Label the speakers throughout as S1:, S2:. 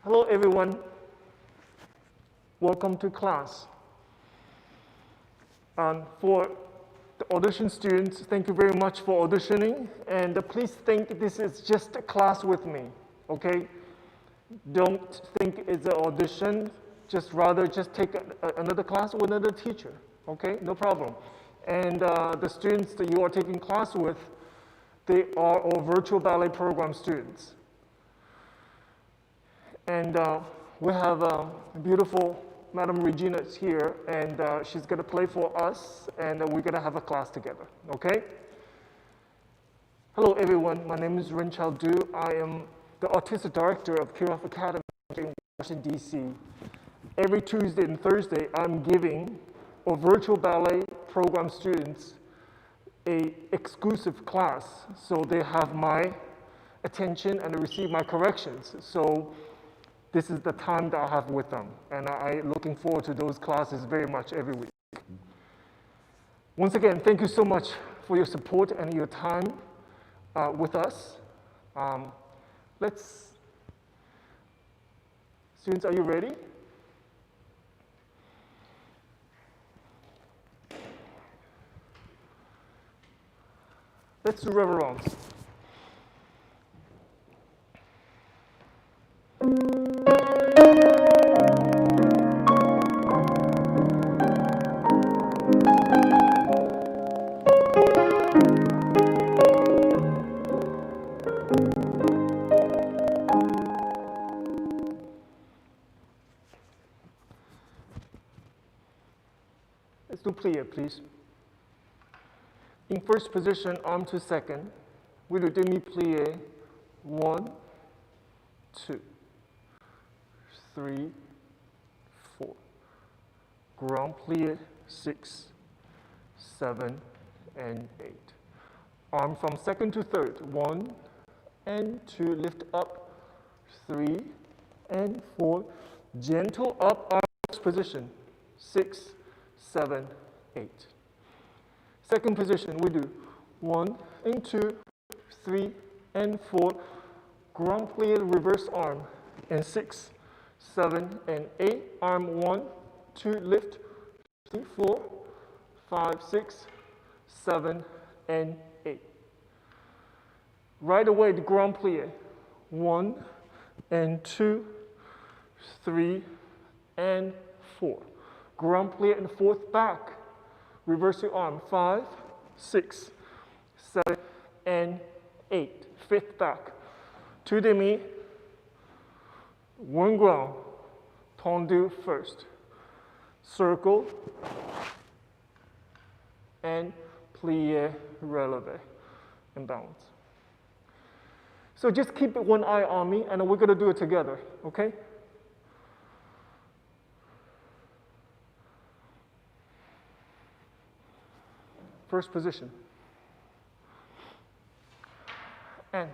S1: Hello everyone, welcome to class. For the audition students, thank you very much for auditioning, and please think this is just a class with me, okay? Don't think it's an audition, rather take another class with another teacher, okay? No problem. And the students that you are taking class with, they are all virtual ballet program students. And we have beautiful Madam Regina is here, and she's going to play for us, and we're going to have a class together, okay? Hello, everyone. My name is Runqiao. I am the Artistic Director of Kirov Academy in Washington, D.C. Every Tuesday and Thursday, I'm giving our virtual ballet program students an exclusive class, so they have my attention and receive my corrections. So this is the time that I have with them, and I'm looking forward to those classes very much every week. Once again, thank you so much for your support and your time with us. Students, are you ready? Let's do reverence. Let's do plie, please. In first position, arm to second. We do demi-plie, 1, 2, 3, 4. Grand plie, 6, 7, and 8. Arm from second to third, 1 and 2, lift up, 3 and 4. Gentle up, arm first position, 6, 7, 8. Second position, we do 1 and 2, 3 and 4. Grand plie, reverse arm, and 6, 7, and 8. Arm 1, 2, lift, 3, 4, 5, 6, 7, and 8. Right away, the grand plie, 1 and 2, 3 and 4. Grand plie and fourth back. Reverse your arm, 5, 6, 7, and 8. Fifth back. Two demi, one grand, tendu first. Circle, and plie, releve, and balance. So just keep one eye on me, and we're going to do it together, okay? First position. And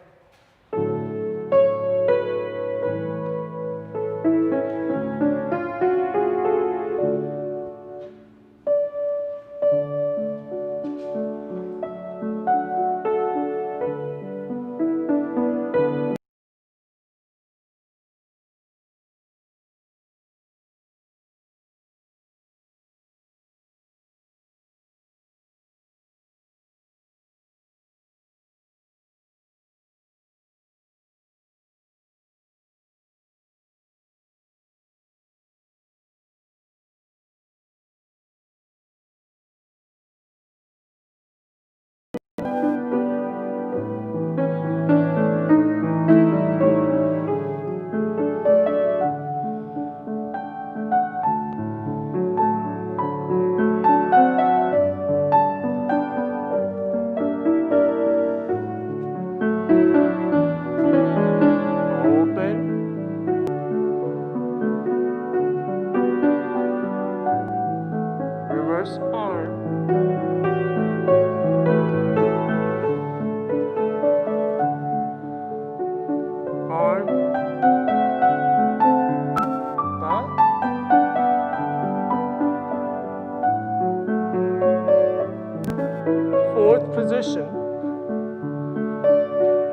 S1: position,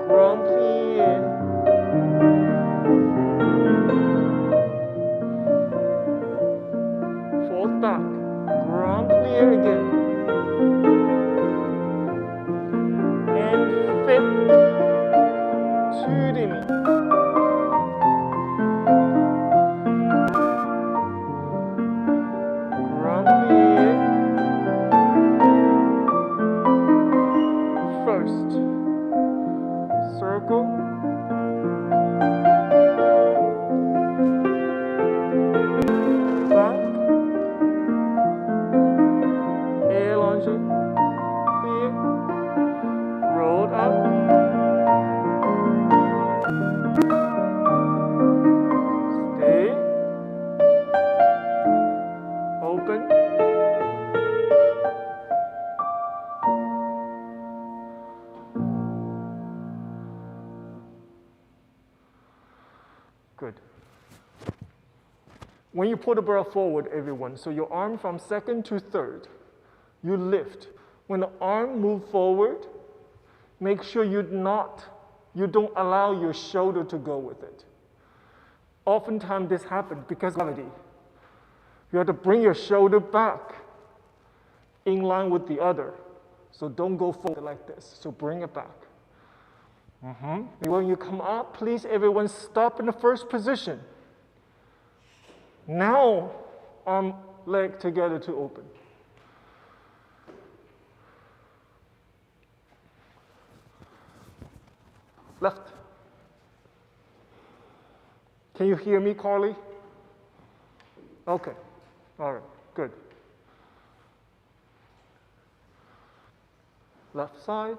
S1: grand plie, back, grand plie again, and fit, 2 demi, grand plie, first, circle, back, allonge, plie, roll up, stay, open, good. When you pull the barrel forward, everyone, so your arm from second to third, you lift. When the arm moves forward, make sure you don't allow your shoulder to go with it. Oftentimes this happens because of gravity. You have to bring your shoulder back in line with the other. So don't go forward like this. So bring it back. When you come up, please everyone stop in the first position. Now, arm, leg together to open. Left. Can you hear me, Carly? Okay. All right. Good. Left side.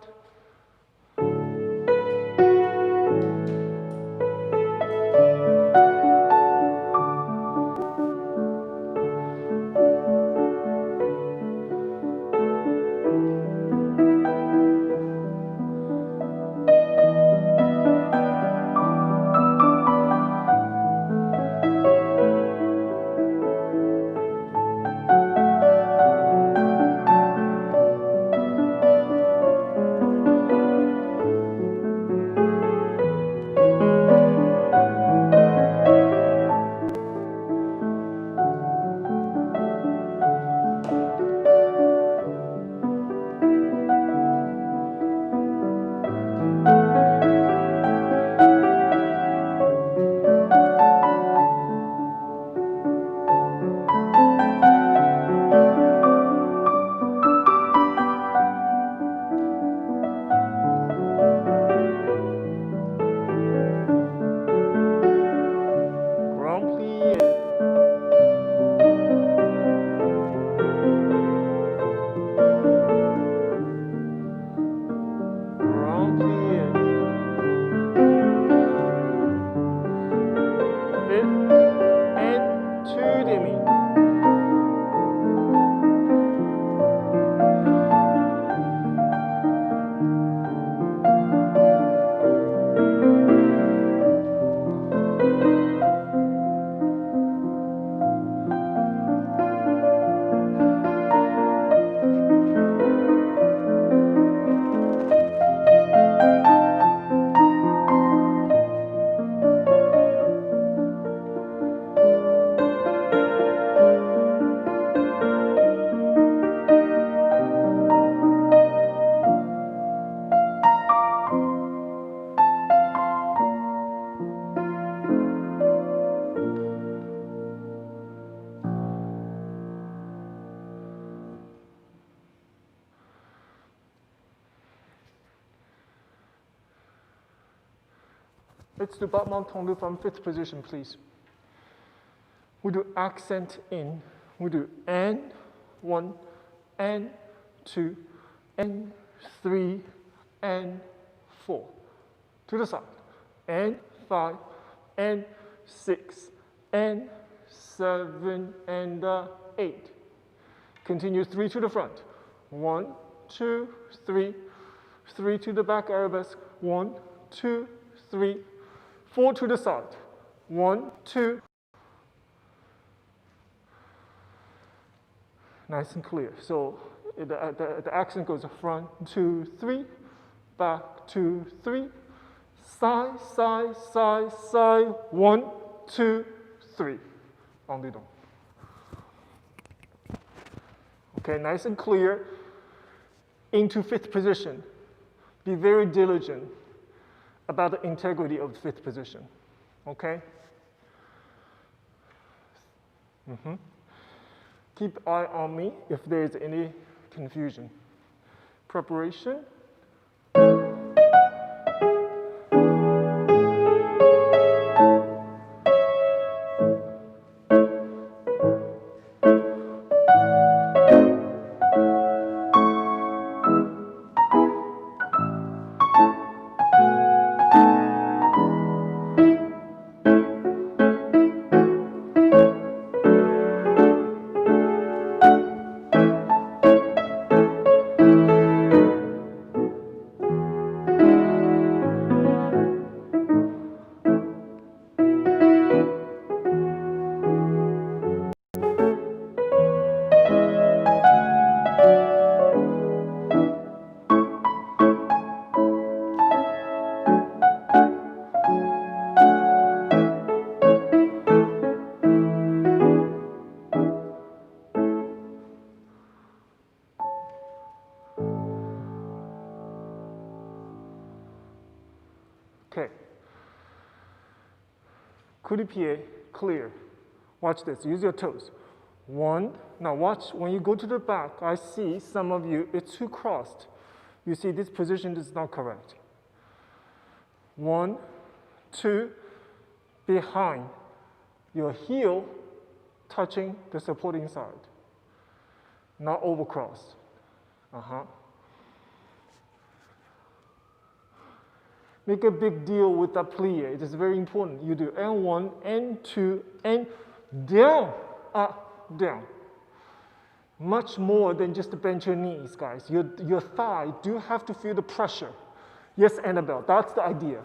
S1: Let's do bas main tendu from fifth position, please. We do accent in. We do and 1, and 2, and 3, and 4. To the side. And 5, and 6, and 7, and 8. Continue 3 to the front. 1, 2, 3. 3 to the back arabesque. 1, 2, 3. 4 to the side. 1, 2. Nice and clear. So the accent goes front, 2, 3, back, 2, 3, side, side, side, side, 1, 2, 3. En dedans. Okay, nice and clear. Into fifth position. Be very diligent about the integrity of the fifth position. Okay? Keep eye on me if there is any confusion. Preparation. Okay. Coup de pied, clear. Watch this, use your toes. One, now watch, when you go to the back, I see some of you, it's too crossed. You see this position is not correct. 1, 2, behind. Your heel touching the supporting side. Not overcrossed. Make a big deal with that plie. It is very important. You do N1, N2, and down, up, down. Much more than just bend your knees, guys. Your thigh do have to feel the pressure. Yes, Annabelle, that's the idea.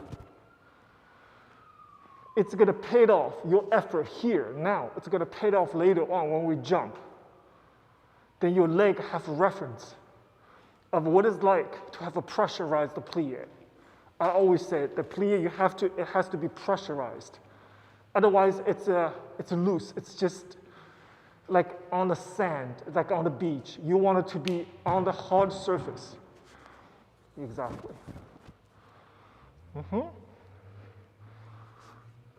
S1: It's gonna pay off your effort here, now. It's gonna pay off later on when we jump. Then your leg have a reference of what it's like to have a pressurized plie. I always say the plie, it has to be pressurized. Otherwise, it's loose. It's just like on the sand, like on the beach. You want it to be on the hard surface. Exactly.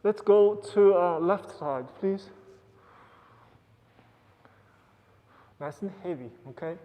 S1: Let's go to left side, please. Nice and heavy, okay?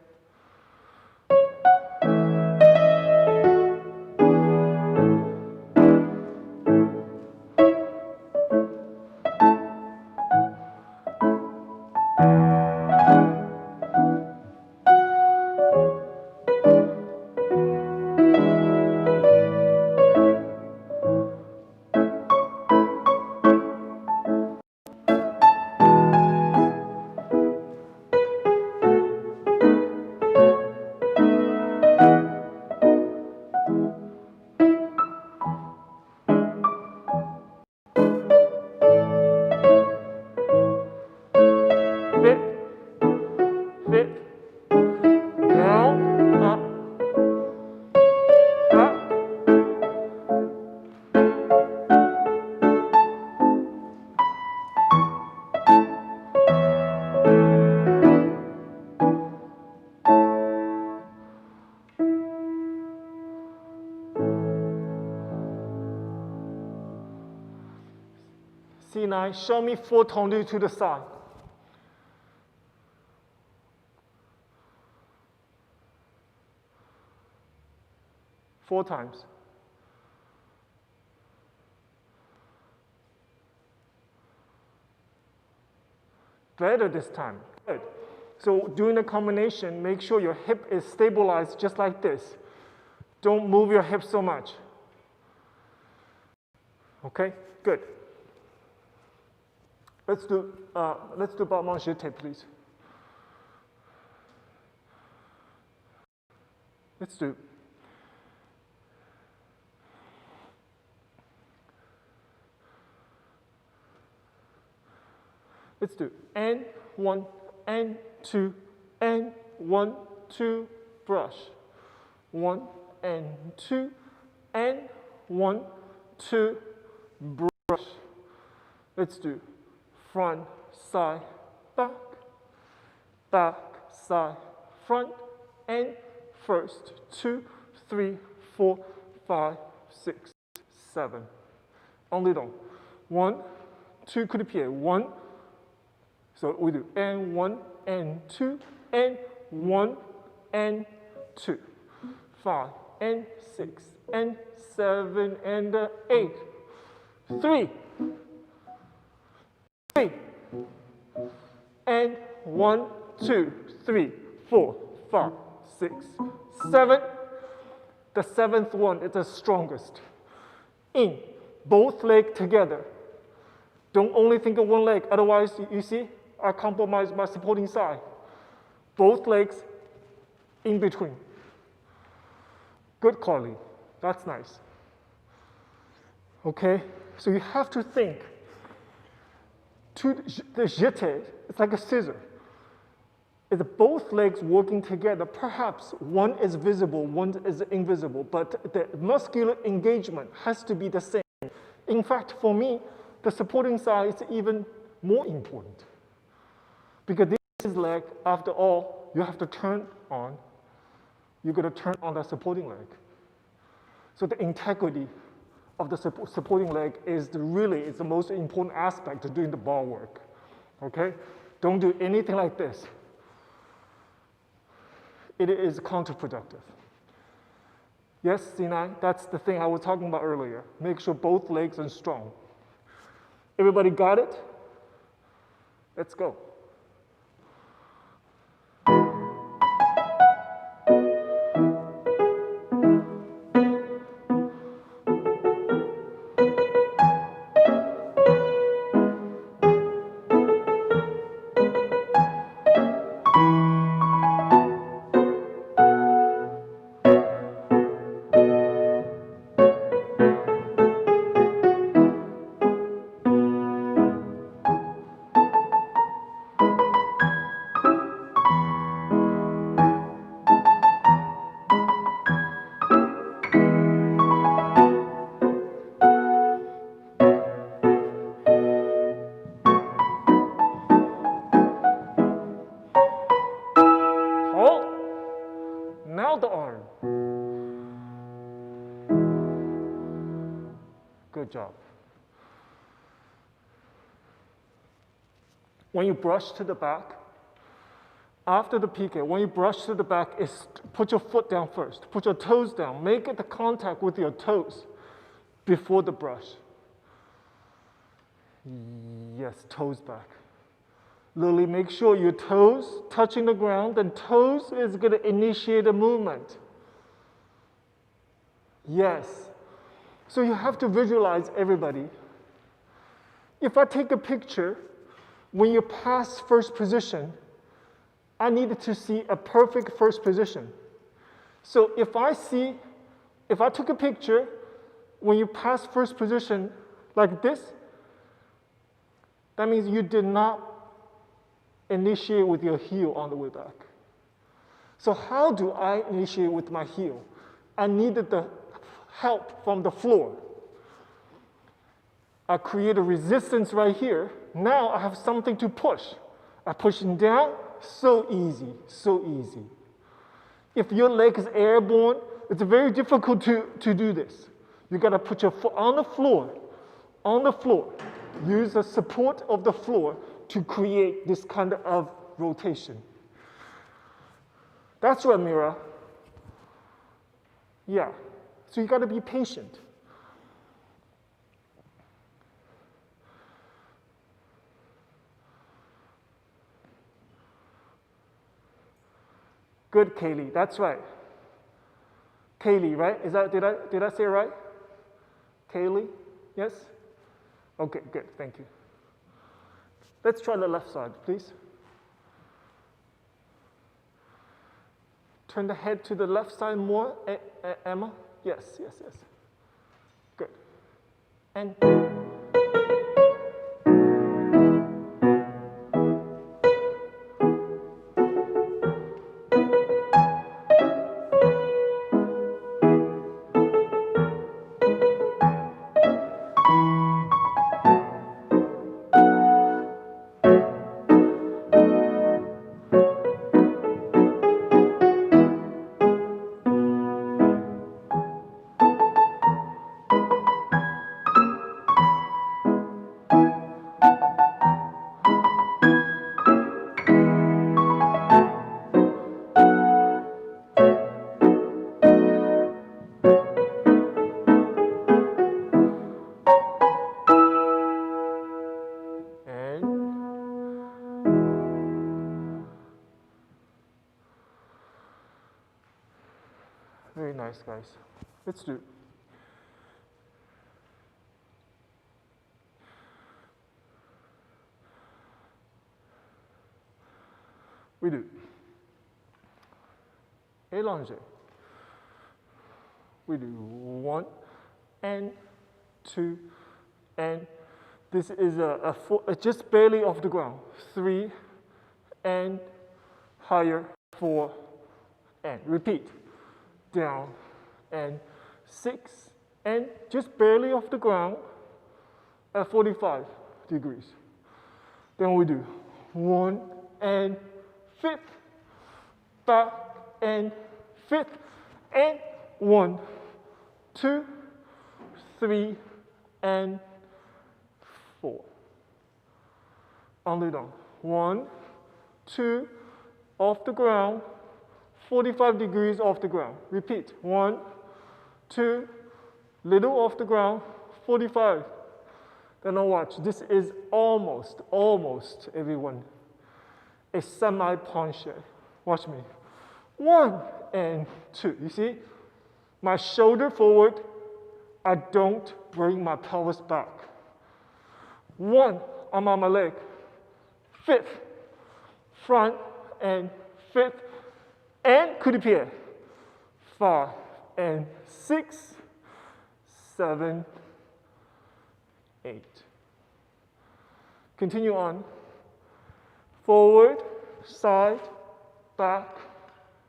S1: Fit, down, up, up. C9, show me 4 tendu to the side. Four times. Better this time. Good. So during the combination, make sure your hip is stabilized just like this. Don't move your hip so much. Okay, good. Let's do bas manger tape, please. Let's do. Let's do N1, N2, N1, 2, brush. 1, N2, N1, 2, brush. Let's do front, side, back, back, side, front and first. 2, 3, 4, 5, 6, 7. Only down. 1, 2, coup de pied. 1. So we do and 1 and 2 and 1 and 2. 5 and 6 and 7 and 8. 3. 3. And 1, 2, 3, 4, 5, 6, 7. The seventh one is the strongest. In, both legs together. Don't only think of one leg, otherwise, you see, I compromise my supporting side. Both legs in between. Good, Carly. That's nice. Okay, so you have to think. The jeté, it's like a scissor. It's both legs working together. Perhaps one is visible, one is invisible, but the muscular engagement has to be the same. In fact, for me, the supporting side is even more important. Because this leg, after all, you have to turn on. You're going to turn on the supporting leg. So the integrity of the supporting leg is really the most important aspect of doing the bar work. Okay? Don't do anything like this. It is counterproductive. Yes, Sinai, that's the thing I was talking about earlier. Make sure both legs are strong. Everybody got it? Let's go. Now the arm. Good job. When you brush to the back, after the piqué, when you brush to the back, is put your foot down first. Put your toes down. Make the contact with your toes before the brush. Yes, toes back. Lily, make sure your toes touching the ground, and toes is going to initiate a movement. Yes. So you have to visualize everybody. If I take a picture, when you pass first position, I needed to see a perfect first position. So if I took a picture, when you pass first position like this, that means you did not initiate with your heel on the way back. So how do I initiate with my heel? I needed the help from the floor. I create a resistance right here. Now I have something to push. I push it down, so easy, so easy. If your leg is airborne, it's very difficult to do this. You gotta put your foot on the floor, Use the support of the floor to create this kind of rotation. That's right, Mira. Yeah, so you gotta be patient. Good, Kaylee, that's right. Kaylee, right? Did I say it right? Kaylee, yes? Okay, good, thank you. Let's try the left side, please. Turn the head to the left side more, Emma. Yes, yes, yes. Good. And Very nice, guys. Let's do it. We do allongé. We do 1 and 2 and this is just barely off the ground. 3 and higher, 4 and repeat. Down and 6 and just barely off the ground at 45 degrees. Then we do 1 and 5th, back and 5th, and 1, 2, 3, and 4. Only down. 1, 2, off the ground, 45 degrees off the ground. Repeat. 1, 2, little off the ground, 45. Then now watch. This is almost, everyone, a semi-penché. Watch me. 1 and 2. You see? My shoulder forward. I don't bring my pelvis back. 1, I'm on my leg. 5th, front and 5th, and coup de pied. 5 and 6, 7, 8. Continue on. Forward, side, back,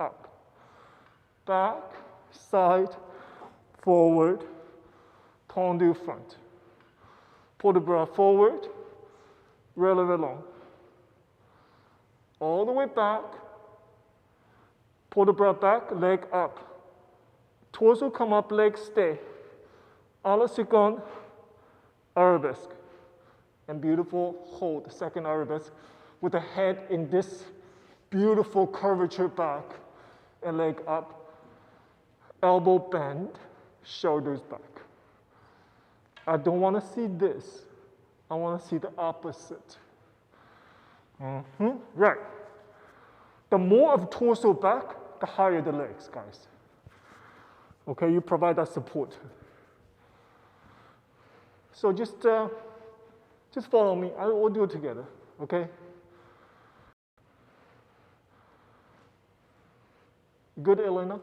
S1: up. Back, side, forward, pendu front. Pull the bra forward, releve long. All the way back. Pull the bra back, leg up. Torso come up, leg stay. A la seconde, arabesque. And beautiful hold, second arabesque, with the head in this beautiful curvature back and leg up. Elbow bend, shoulders back. I don't want to see this. I want to see the opposite. Right. The more of torso back, the higher the legs, guys. Okay, you provide that support. So just follow me. We'll do it together, okay? Good, Elena?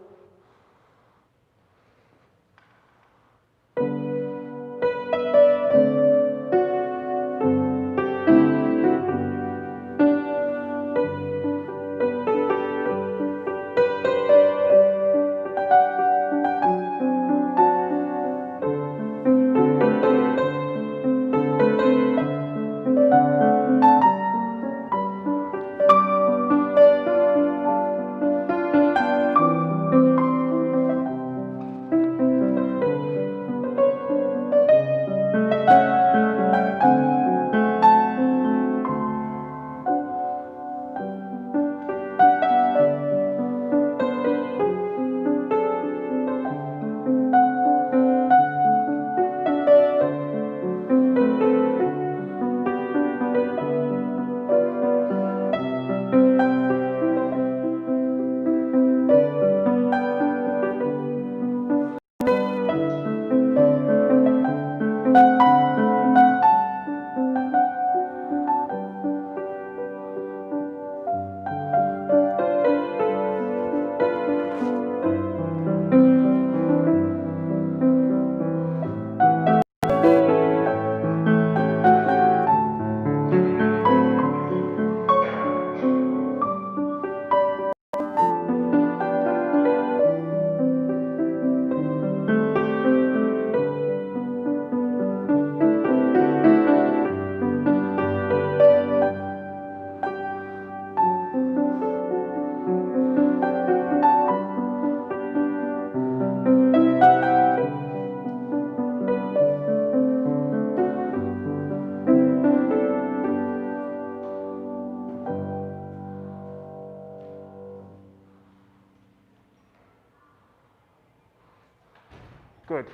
S1: Good.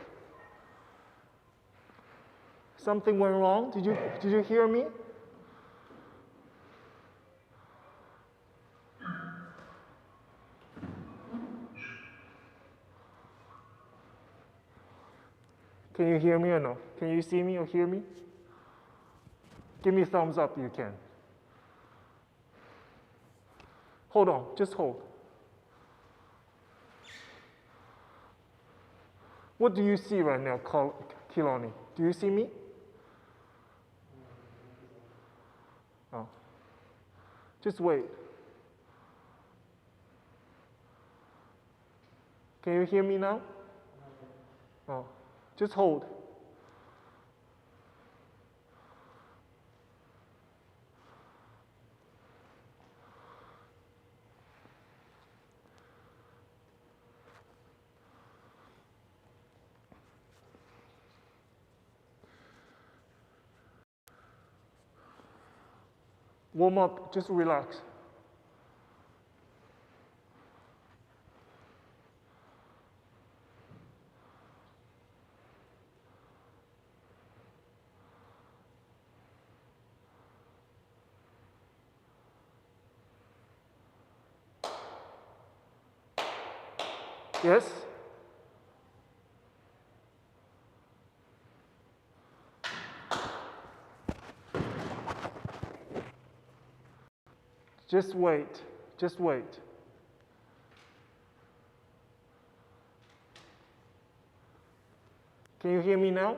S1: Something went wrong? Did you hear me? Can you hear me or no? Can you see me or hear me? Give me a thumbs up, you can. Hold on, just hold. What do you see right now, Kilani? Do you see me? Oh. Just wait. Can you hear me now? Oh. Just hold. Warm up, just relax. Yes? Just wait, just wait. Can you hear me now?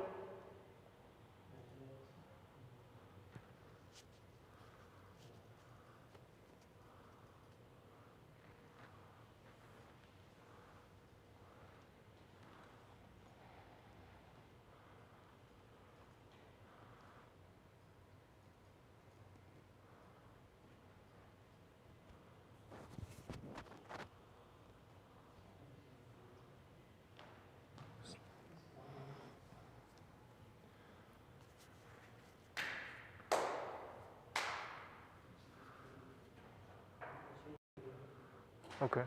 S1: Okay.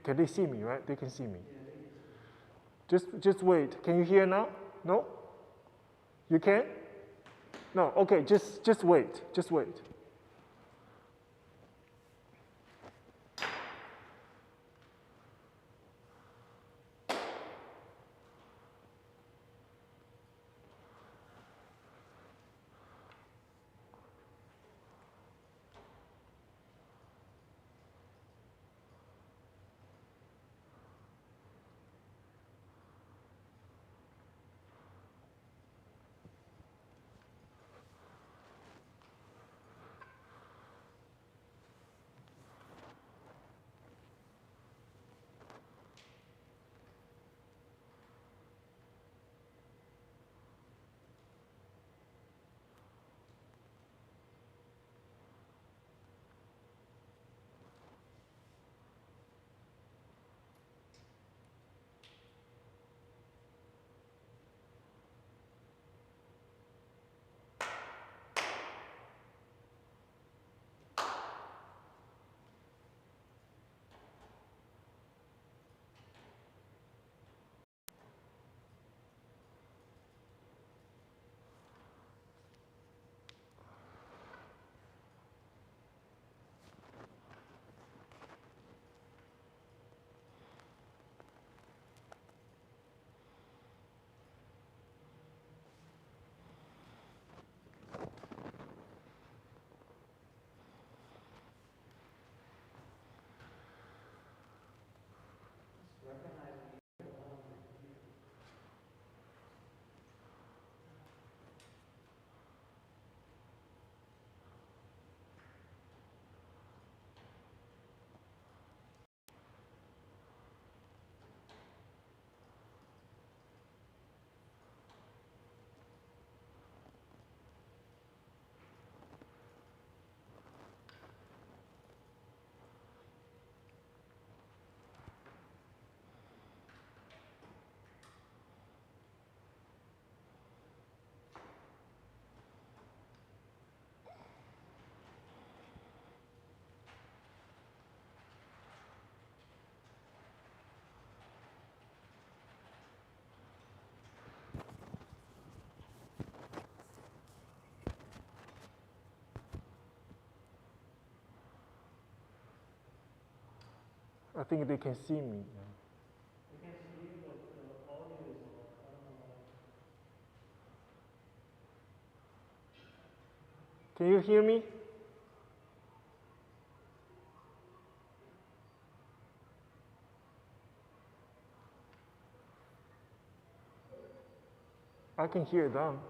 S1: Can they see me, right? They can see me. Just wait. Can you hear now? No? You can? No, okay, just wait. Just wait. I think they can see me.
S2: They can see you, but the audio is off. I don't
S1: Can you hear me? I can hear them.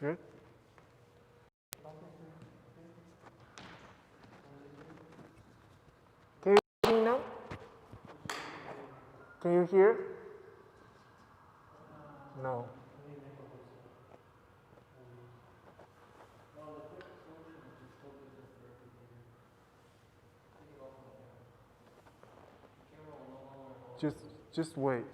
S1: Good. Can you hear me now? Can you hear? No. Just wait.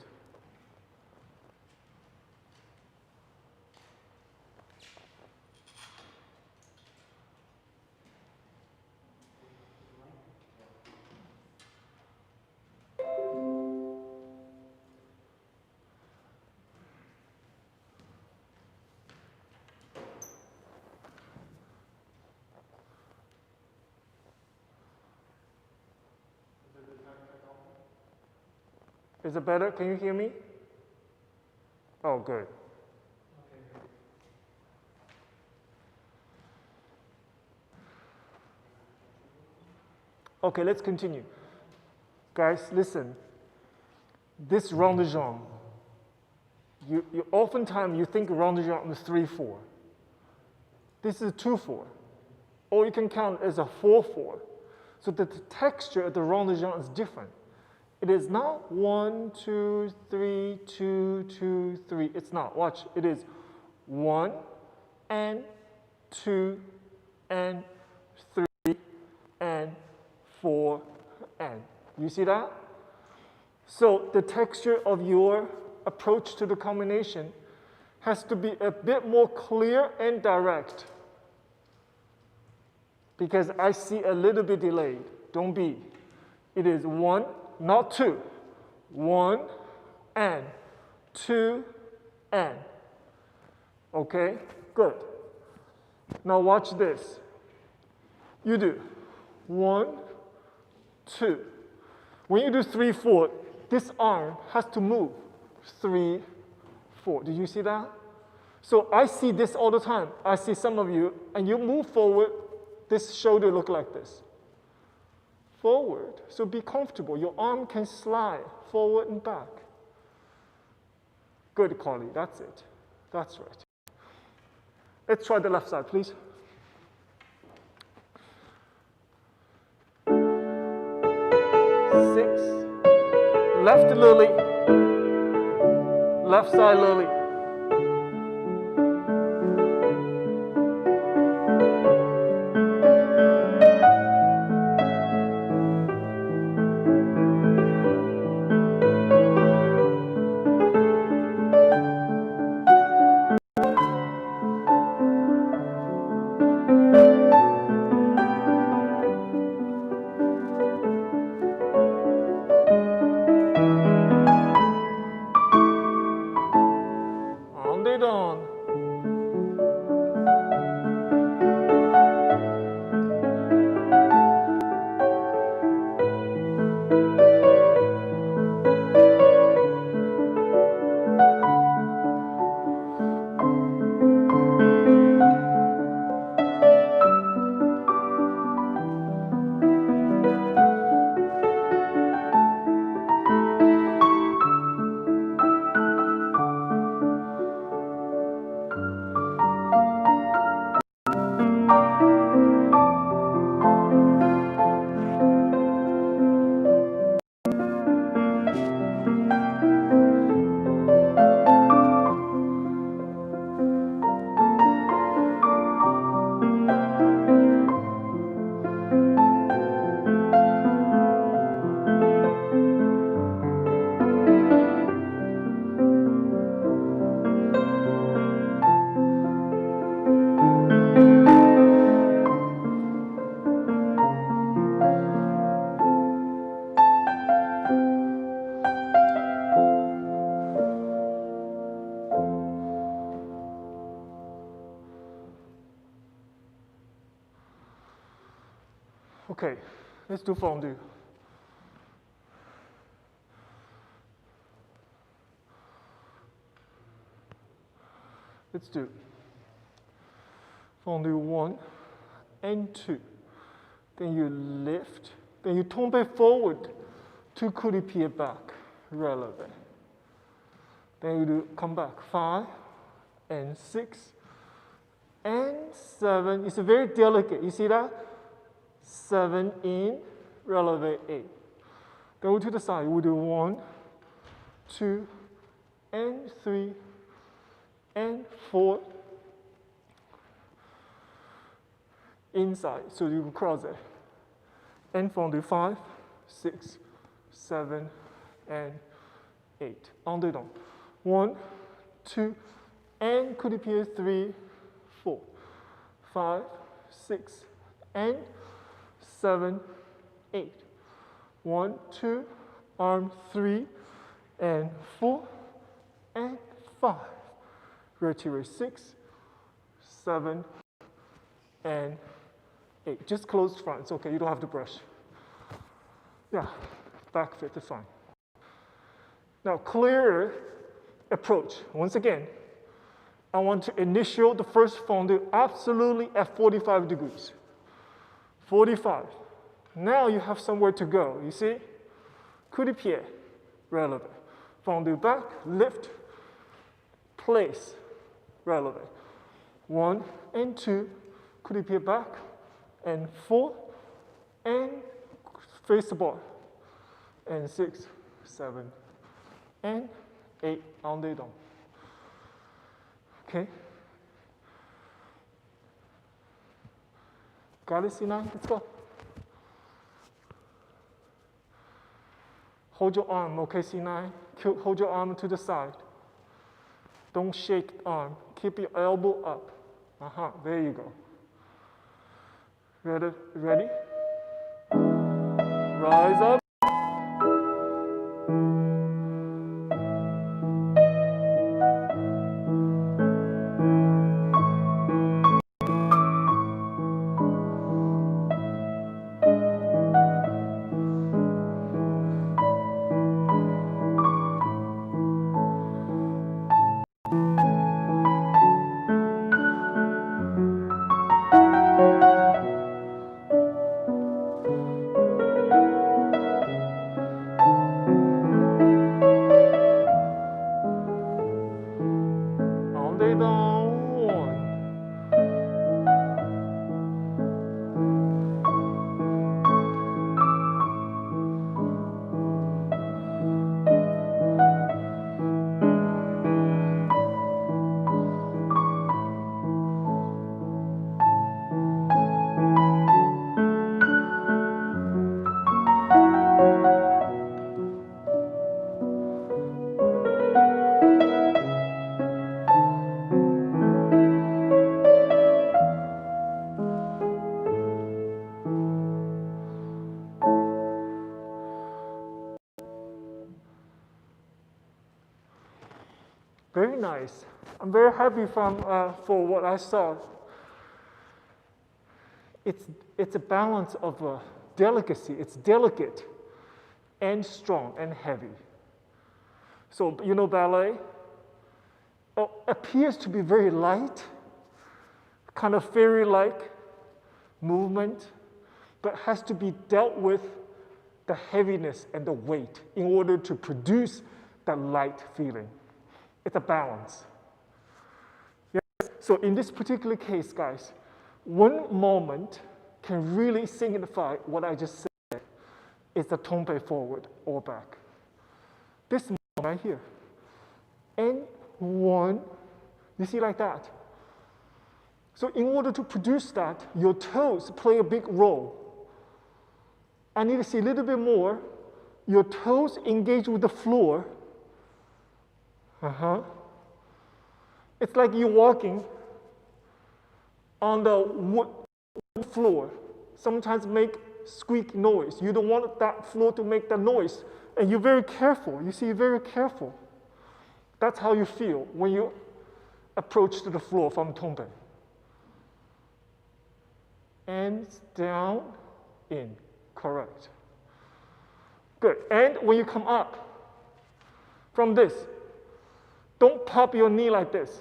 S1: Is it better? Can you hear me? Oh, good. Okay, let's continue. Guys, listen. This round de jambe, oftentimes you think round de jambe is 3-4. This is 2-4. Or you can count as a 4-4. So the texture of the round de jambe is different. It is not 1, 2, 3, 2, 2, 3. It's not. Watch. It is 1 and 2 and 3 and 4 and. You see that? So the texture of your approach to the combination has to be a bit more clear and direct, because I see a little bit delayed. Don't be. It is 1, not 2. 1 and 2 and. Okay, good. Now watch this. You do 1, 2. When you do 3, 4, this arm has to move. 3, 4. Did you see that? So I see this all the time. I see some of you, and you move forward, this shoulder look like this. Forward. So be comfortable. Your arm can slide forward and back. Good, Carly. That's it. That's right. Let's try the left side, please. Six. Left lily. Left side lily. On. Okay, let's do fondue. Let's do fondue 1 and 2. Then you lift, then you tombe forward, 2 coude pieds back, releve. Then you do come back, 5 and 6 and 7. It's very delicate, you see that? 7 in, releve 8. Go to the side, we do 1, 2, and 3, and 4. Inside, so you cross it. And fondue 5, 6, 7, and 8. En dedans. 1, 2, and coude pied 3, 4, 5, 6, and 7, 8. 1, 2, arm 3, and 4, and 5. Retirez 6, 7, and 8. Just closed fronts. Okay, you don't have to brush. Yeah, back fit is fine. Now, clear approach. Once again, I want to initiate the first fondue absolutely at 45 degrees. 45. Now you have somewhere to go, you see? Coup de pied, releve. Fondue back, lift, place, releve. 1 and 2, coup de pied back, and 4, and face the bar. And 6, 7, and 8, en dedans. Okay? Got it, C9? Let's go. Hold your arm, okay, C9? Hold your arm to the side. Don't shake the arm. Keep your elbow up. There you go. Ready? rise up. On day down. Very nice. I'm very happy for what I saw. It's a balance of delicacy. It's delicate and strong and heavy. So, you know, ballet appears to be very light, kind of fairy-like movement, but has to be dealt with the heaviness and the weight in order to produce that light feeling. It's a balance. Yes? So in this particular case, guys, one moment can really signify what I just said. It's the tombe forward or back. This moment right here. And one, you see like that. So in order to produce that, your toes play a big role. I need to see a little bit more. Your toes engage with the floor. It's like you're walking on the wood floor. Sometimes make squeak noise. You don't want that floor to make that noise. And you're very careful. You see, you're very careful. That's how you feel when you approach to the floor from tombe. And down, in. Correct. Good. And when you come up from this, don't pop your knee like this.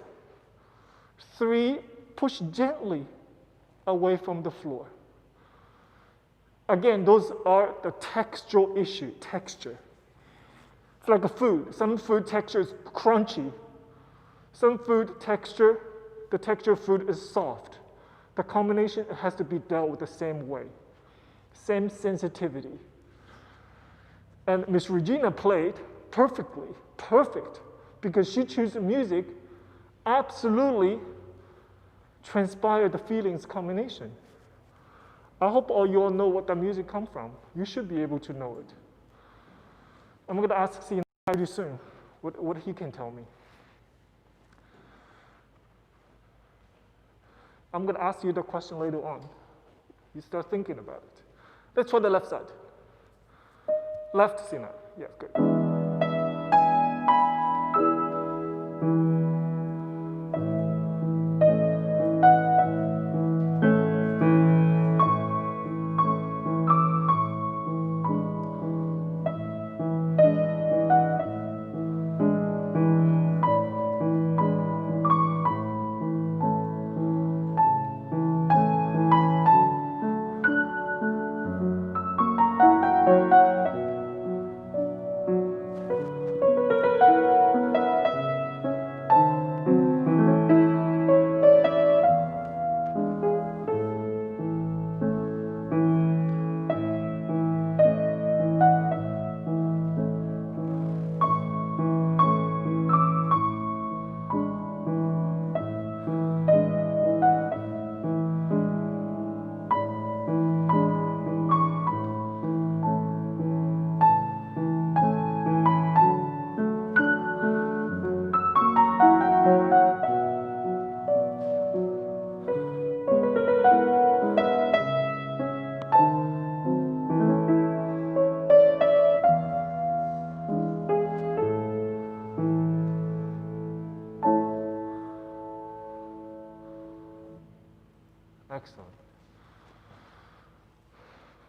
S1: 3, push gently away from the floor. Again, those are the textural issue, texture. It's like a food. Some food texture is crunchy. Some food texture, the texture of food is soft. The combination has to be dealt with the same way, same sensitivity. And Miss Regina played perfectly, perfect, because she chose music absolutely transpired the feelings combination. I hope all you all know what the music comes from. You should be able to know it. I'm going to ask Sinai soon what he can tell me. I'm going to ask you the question later on. You start thinking about it. Let's try the left side. Left, Sinai. Yeah, good.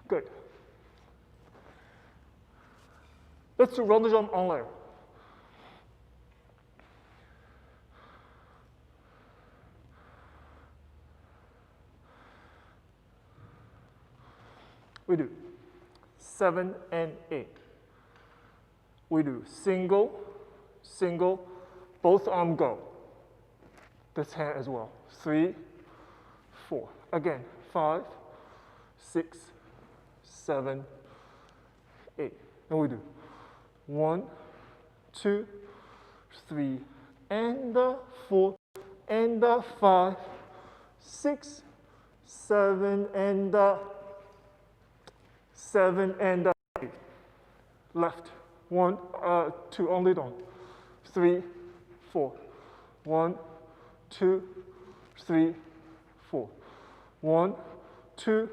S1: Good. Let's do round the jump on layer. We do 7 and 8. We do single, single, both arm go. This hand as well. 3, 4. Again, 5, 6, 7, 8. And we do 1, 2, 3, and 4, and 5, 6, 7, and 7 and 8. Left. 1, 2, only down. 3, 4. 1, 2, 3, 4. 1, 2,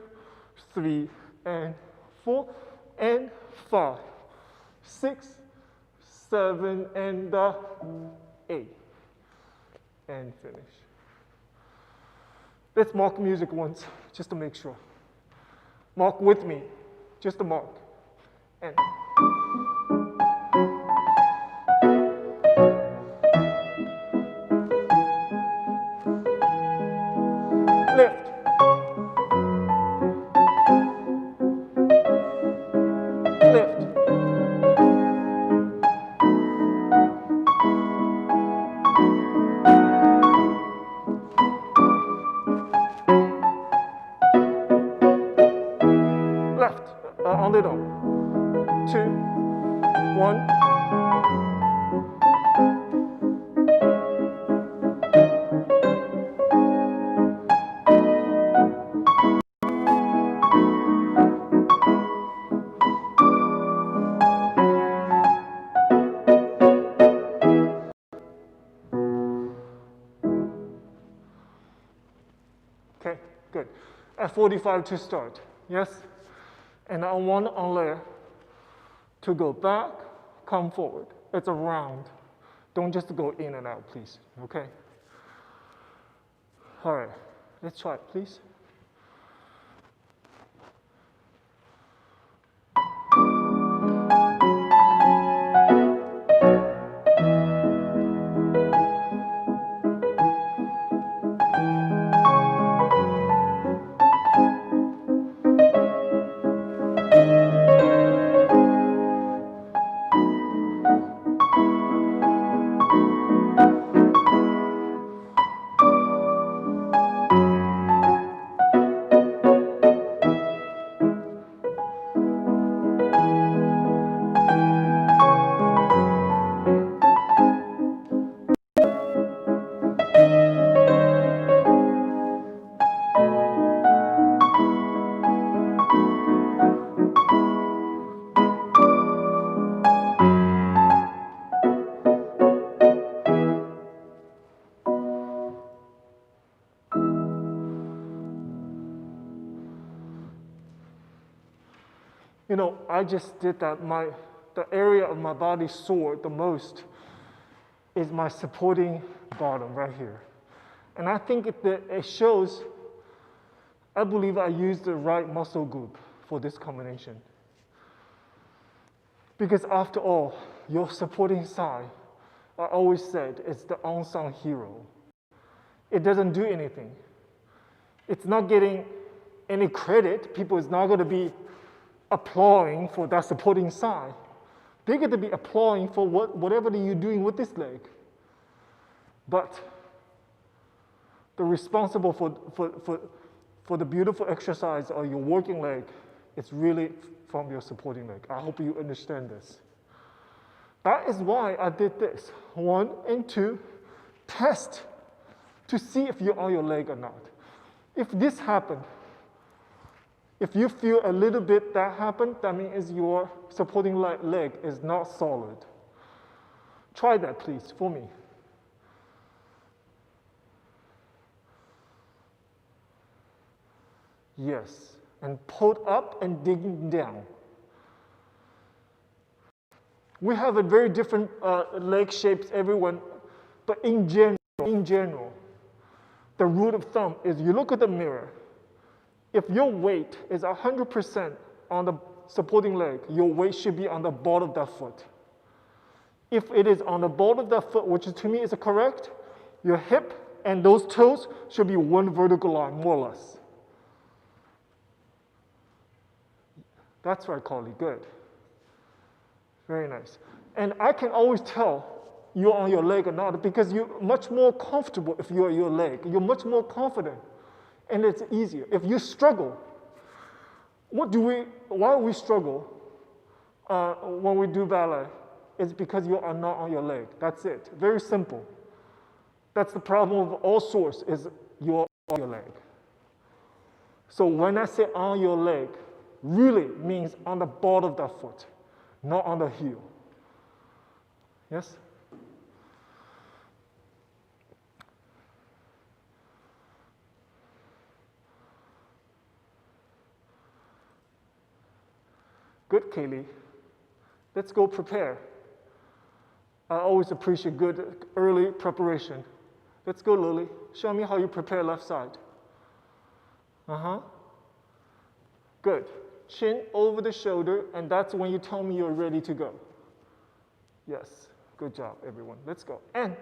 S1: 3, and 4, and 5, 6, 7, and 8. And finish. Let's mark music once, just to make sure. Mark with me, just to mark. And lift. Lift. Left. On the door. 2, 1. Okay, good. At 45 to start, yes? And I want on layer to go back, come forward. It's a round. Don't just go in and out, please, okay? All right, let's try it, please. You know, I just did that. The area of my body sore the most is my supporting bottom right here. And I think it shows, I believe I used the right muscle group for this combination. Because after all, your supporting side, I always said, is the unsung hero. It doesn't do anything. It's not getting any credit. People is not going to be applauding for that supporting side. They're going to be applauding for whatever you're doing with this leg. But the responsible for the beautiful exercise of your working leg is really from your supporting leg. I hope you understand this. That is why I did this. 1 and 2, test to see if you're on your leg or not. If this happened, if you feel a little bit that happened, that means your supporting leg is not solid. Try that, please, for me. Yes, and pull up and digging down. We have a very different leg shapes, everyone, but in general, the rule of thumb is you look at the mirror, If your weight is 100% on the supporting leg, your weight should be on the ball of that foot. If it is on the ball of that foot, which to me is correct, your hip and those toes should be one vertical line, more or less. That's right, Carly, good. Very nice. And I can always tell you're on your leg or not because you're much more comfortable if you're on your leg. You're much more confident, and it's easier. If you struggle, why do we struggle when we do ballet? It's because you are not on your leg. That's it. Very simple. That's the problem of all sorts, is you're on your leg. So when I say on your leg, really means on the ball of that foot, not on the heel. Yes? Good, Kaylee. Let's go prepare. I always appreciate good early preparation. Let's go, Lily. Show me how you prepare left side. Good. Chin over the shoulder, and that's when you tell me you're ready to go. Yes. Good job, everyone. Let's go. And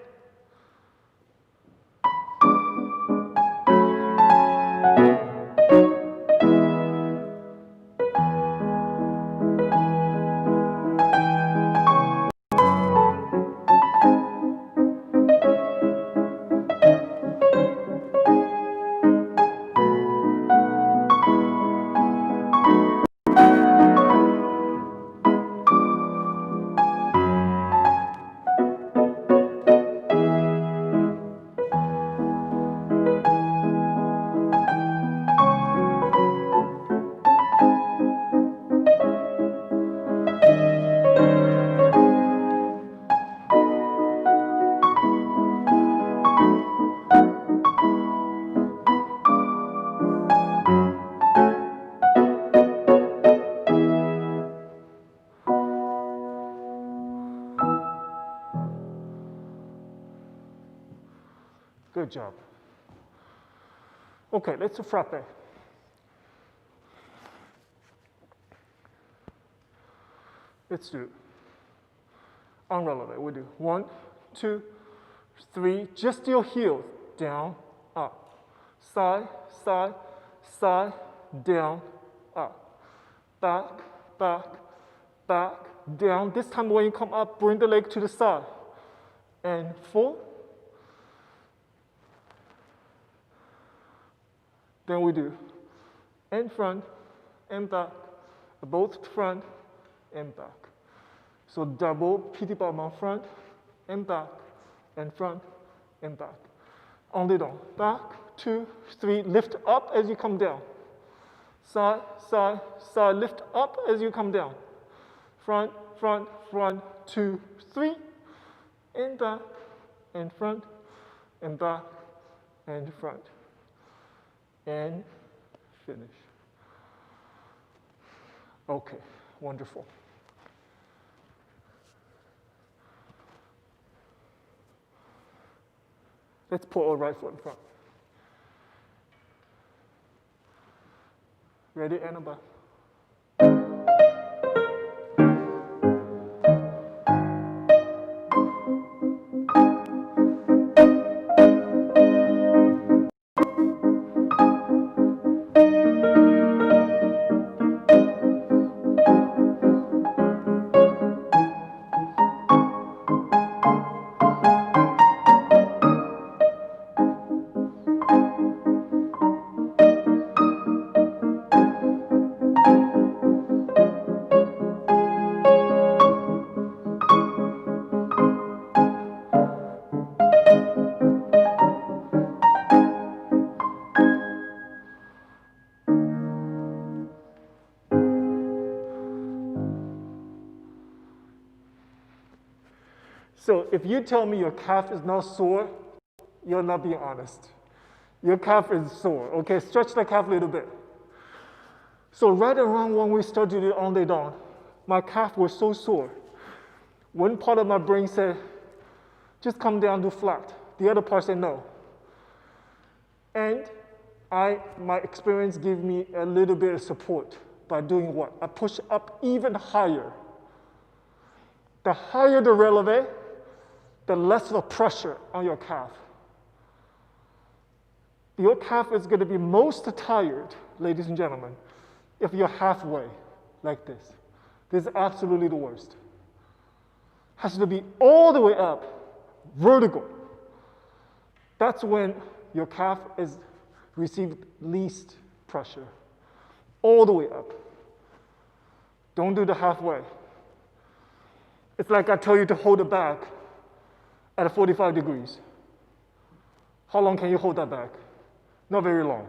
S1: good job. Okay, let's do frappe. Let's do unrelated. We do 1, 2, 3. Just your heels down, up, side, side, side, down, up, back, back, back, down. This time when you come up, bring the leg to the side, and 4. Then we do in front and back, both front and back. So double PT Balmain front and back, and front and back. Only down. Back, 2, 3. Lift up as you come down. Side, side, side. Lift up as you come down. Front, front, front. 2, 3. And back, and front, and back, and front. And finish. Okay, wonderful. Let's put our right foot in front. Ready, Annabelle? So if you tell me your calf is not sore, you're not being honest. Your calf is sore. Okay, stretch the calf a little bit. So right around when we started to do on day down, my calf was so sore. One part of my brain said, just come down to flat. The other part said no. And My experience gave me a little bit of support by doing what? I push up even higher. The higher the releve, the less the pressure on your calf. Your calf is going to be most tired, ladies and gentlemen, if you're halfway like this. This is absolutely the worst. Has to be all the way up, vertical. That's when your calf is received least pressure. All the way up. Don't do the halfway. It's like I tell you to hold it back at 45 degrees. How long can you hold that back? Not very long.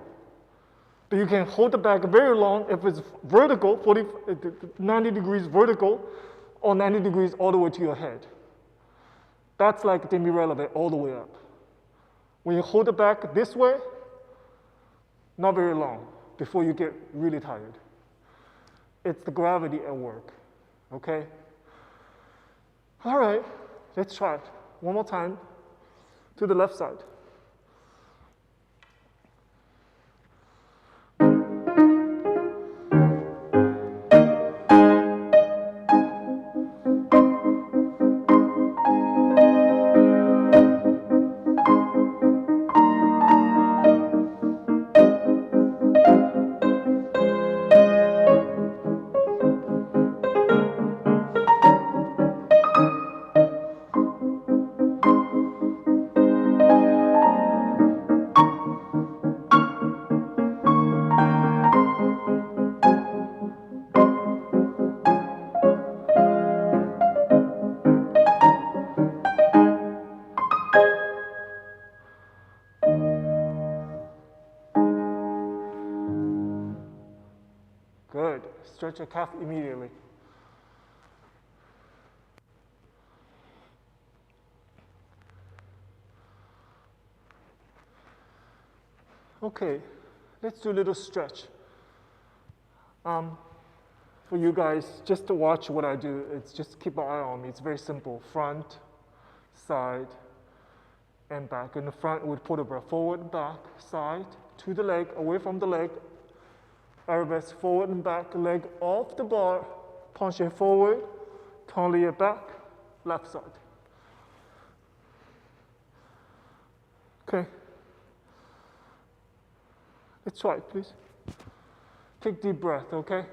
S1: But you can hold it back very long if it's vertical, 90 degrees vertical, or 90 degrees all the way to your head. That's like demi-releve all the way up. When you hold it back this way, not very long before you get really tired. It's the gravity at work, okay? All right, let's try it. One more time to the left side. Good. Stretch your calf immediately. Okay, let's do a little stretch. For you guys, just to watch what I do, it's just keep an eye on me. It's very simple. Front, side, and back. In the front, we put a breath forward, back, side, to the leg, away from the leg. Arabesque forward and back, leg off the bar, penché forward, tablier back, left side. Okay. Let's try it, please. Take deep breath, okay?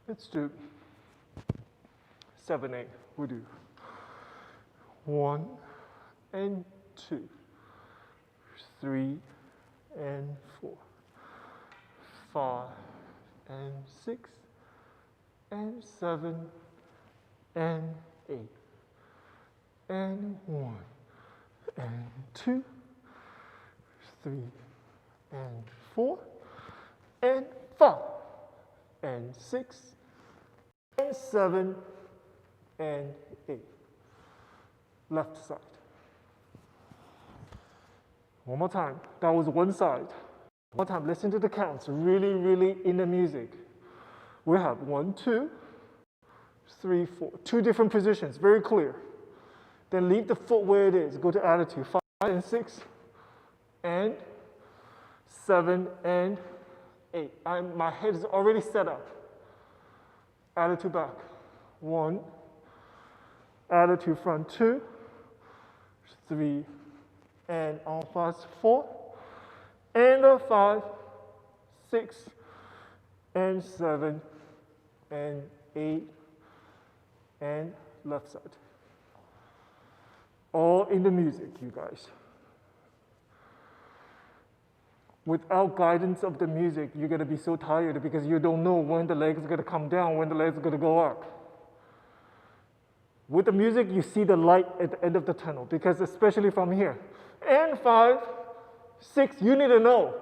S1: Let's do 7, 8. We'll do 1 and 2, 3 and 4, 5 and 6 and 7 and 8 and 1 and 2, 3 and 4 and 5 and 6 and 7 and 8. Left side. One more time. That was one side. One more time. Listen to the counts. Really, really in the music. We have 1, 2, 3, 4. 2 different positions. Very clear. Then leave the foot where it is. Go to attitude. 5 and 6 and 7 and 8. My head is already set up. Attitude back. 1. Attitude front. 2, 3, and on fast 4, and a 5, 6, and 7, and 8, and left side. All in the music, you guys. Without guidance of the music, you're going to be so tired because you don't know when the legs are going to come down, when the legs are going to go up. With the music, you see the light at the end of the tunnel because especially from here. And 5, 6, you need to know.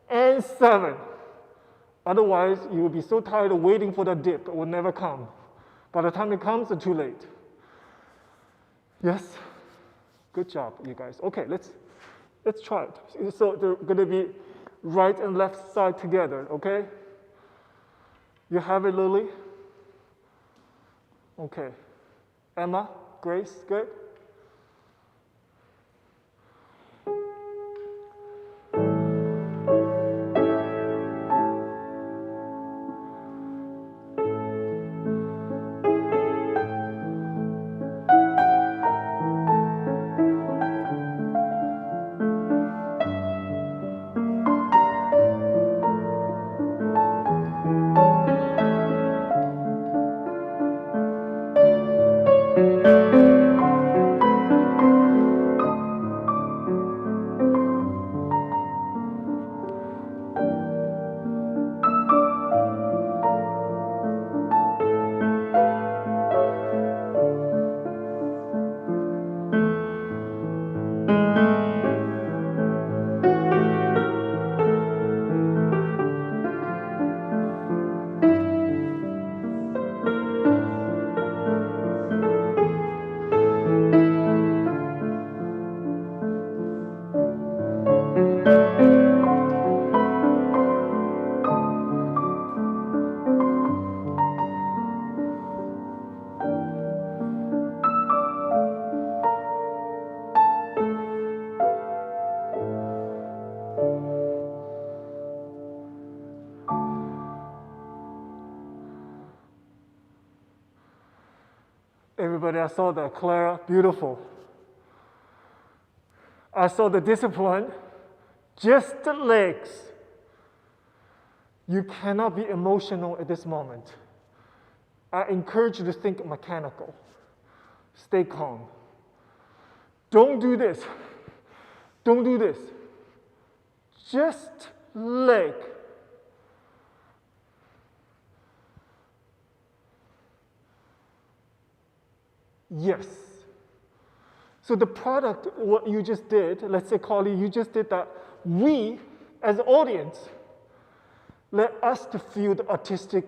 S1: And 7. Otherwise, you will be so tired of waiting for the dip. It will never come. By the time it comes, it's too late. Yes? Good job, you guys. Okay, let's try it. So they're going to be right and left side together, okay? You have it, Lily? Okay. Emma, Grace, good? Everybody, I saw that. Clara, beautiful. I saw the discipline, just the legs. You cannot be emotional at this moment. I encourage you to think mechanical. Stay calm. Don't do this. Don't do this. Just leg. Yes. So the product, what you just did, let's say, Carly, you just did that. We, as an audience, let us to feel the artistic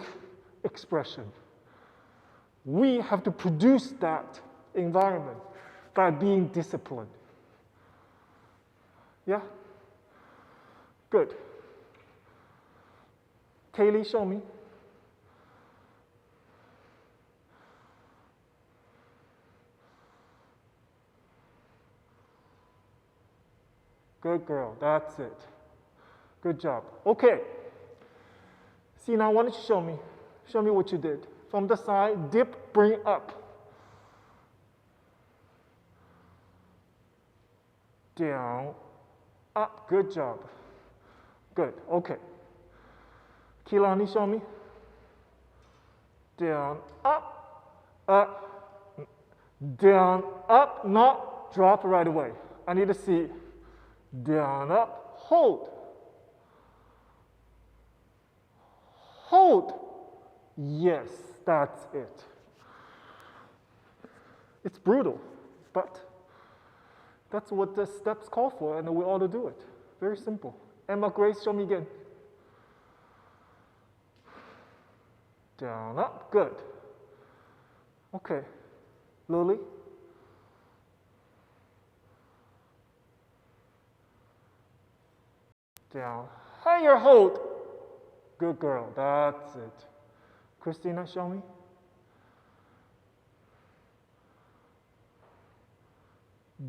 S1: expression. We have to produce that environment by being disciplined. Yeah? Good. Kaylee, show me. Good girl, that's it. Good job. Okay. See, now why don't you show me? Show me what you did. From the side, dip, bring up. Down, up, good job. Good, okay. Keelani, show me. down, up, down, up, not drop right away. I need to see down, up, hold. Hold. Yes, that's it. It's brutal, but that's what the steps call for, and we ought to do it. Very simple. Emma, Grace, show me again. Down, up, good. Okay, Lily. Down, higher hold. Good girl, that's it. Christina, show me.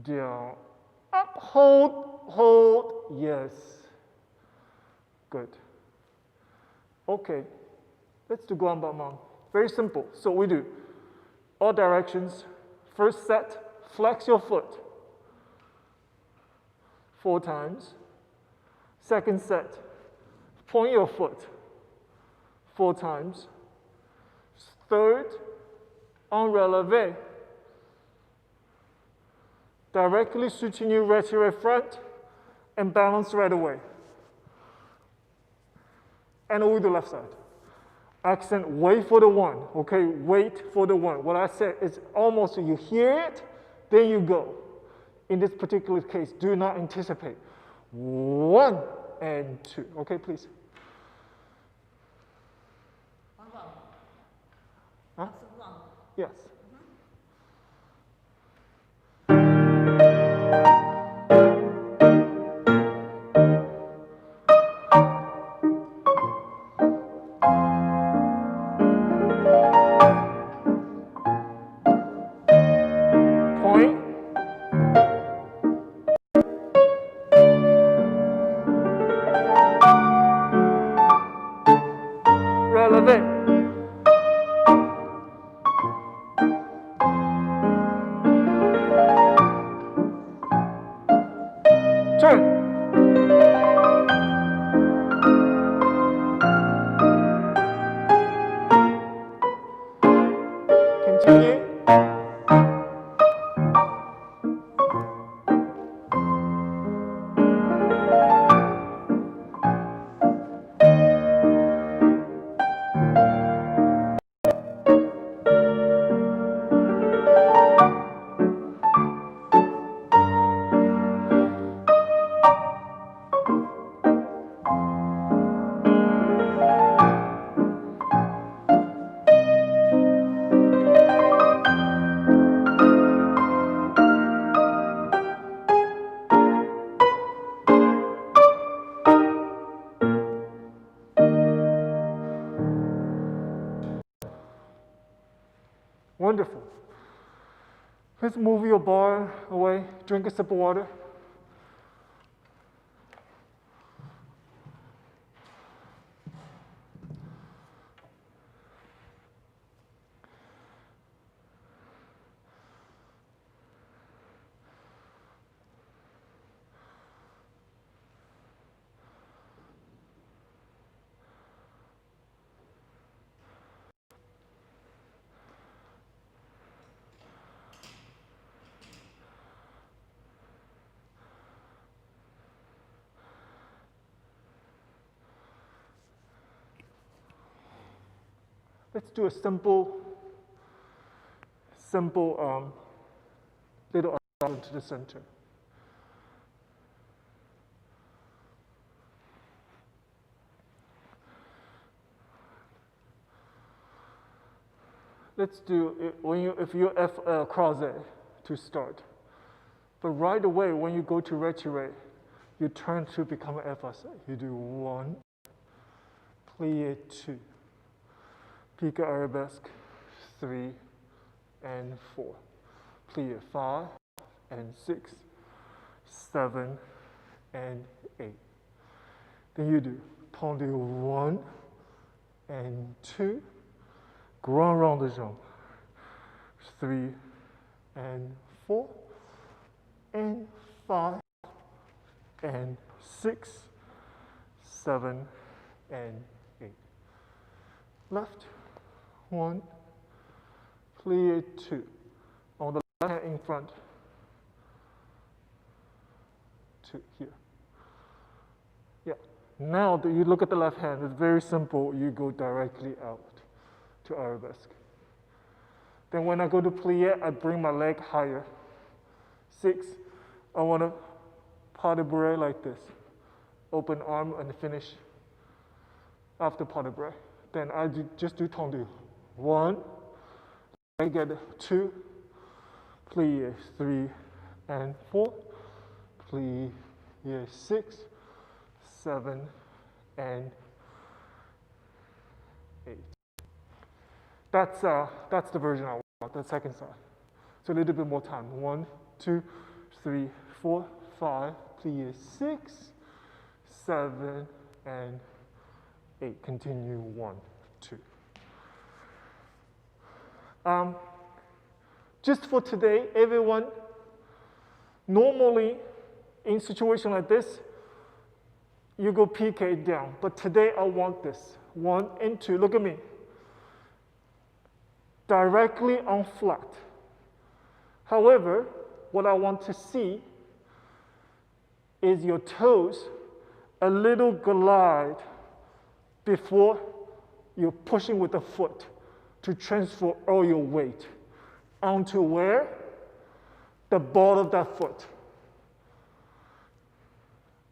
S1: Down, up, hold, hold, yes. Good. Okay, let's do Guanbao. Very simple. So we do all directions. First set, flex your foot 4 times. Second set, point your foot 4 times. Third, en relevé. Directly switching you retire front and balance right away. And over the left side. Accent, wait for the 1, okay? Wait for the 1. What I said is almost you hear it, then you go. In this particular case, do not anticipate. 1 and 2. Okay, please. Huh? Yes. Point. Relevant. Turn. Continue. Wonderful. Let's move your bar away. Drink a sip of water. Let's do a simple little adjustment to the center. Let's do it if you're F croisé to start. But right away, when you go to retire, you turn to become an FSA. You do 1, plie 2, pique arabesque 3 and 4, plie 5 and 6, 7 and 8. Then you do tendu 1 and 2, grand rond de jambe 3 and 4 and 5 and 6, 7 and 8. Left 1, plie 2. On the left hand in front, 2 here. Yeah. Now that you look at the left hand, it's very simple. You go directly out to arabesque. Then when I go to plie, I bring my leg higher. 6, I want to pas de bourrée like this. Open arm and finish after pas de bourrée. Then I just do tendu. 1, I get 2, plie 3 and 4, plie 6, 7 and 8. That's the version I want, the second side. So a little bit more time. 1, 2, 3, 4, 5, plie 6, 7 and 8. Continue 1, 2. Just for today, everyone, normally in situation like this, you go PK down. But today I want this. 1 and 2, look at me. Directly on flat. However, what I want to see is your toes a little glide before you're pushing with the foot to transfer all your weight onto where? The ball of that foot.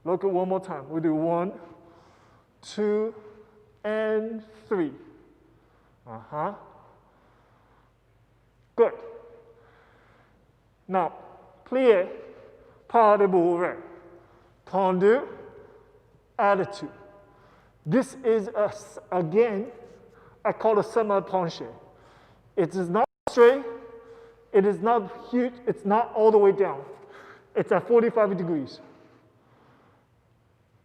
S1: Look at one more time. We do 1, 2, and 3. Good. Now, plie, pas de bourrée, tendu, attitude. This is, again, I call it semi-penché. It is not straight, it is not huge, it's not all the way down. It's at 45 degrees.